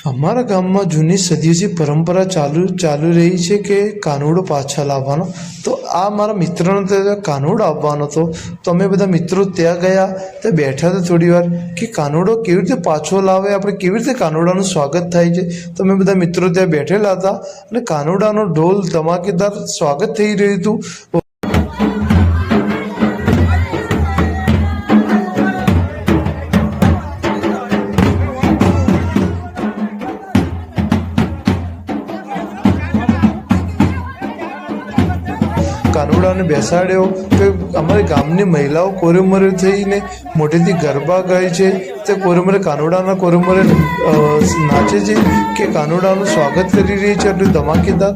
અમારા ગામમાં જૂની સદીઓથી પરંપરા ચાલુ રહી છે કે કાનુડો પાછા લાવવાનો. તો આ મારા મિત્રનો ત્યાં કાનુડો આવવાનો હતો. તો અમે બધા મિત્રો ત્યાં ગયા, ત્યાં બેઠા હતા થોડી વાર કે કાનુડો કેવી રીતે પાછો લાવે, આપણે કેવી રીતે કાનુડાનું સ્વાગત થાય છે. તો અમે બધા મિત્રો ત્યાં બેઠેલા હતા અને કાનુડાનો ઢોલ ધમાકેદાર સ્વાગત થઈ રહ્યું હતું. કાનુડાને બેસાડ્યો તો અમારી ગામની મહિલાઓ કોરેમરે થઈને મોટેથી ગરબા ગાય છે. તે કોરેમરે કાનુડાના કોરેમરે નાચે છે કે કાનુડાનું સ્વાગત કરી રહી છે એટલું ધમાકેદાર.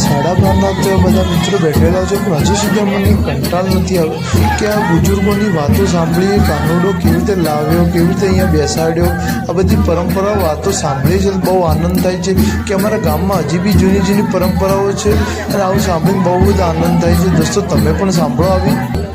સાડા બારના તો બધા મિત્રો બેઠેલા છે, પણ હજી સુધી મને કંટાળ નથી આવ્યો કે આ બુઝુર્ગોની વાતો સાંભળીએ. કાનુડો કેવી રીતે લાવ્યો, કેવી રીતે અહીંયા બેસાડ્યો, આ બધી પરંપરાઓ વાતો સાંભળીએ છે. બહુ આનંદ થાય છે કે અમારા ગામમાં હજી બી જૂની પરંપરાઓ છે અને આવું સાંભળીને બહુ બધો આનંદ થાય છે. દોસ્તો, તમે પણ સાંભળો આવી.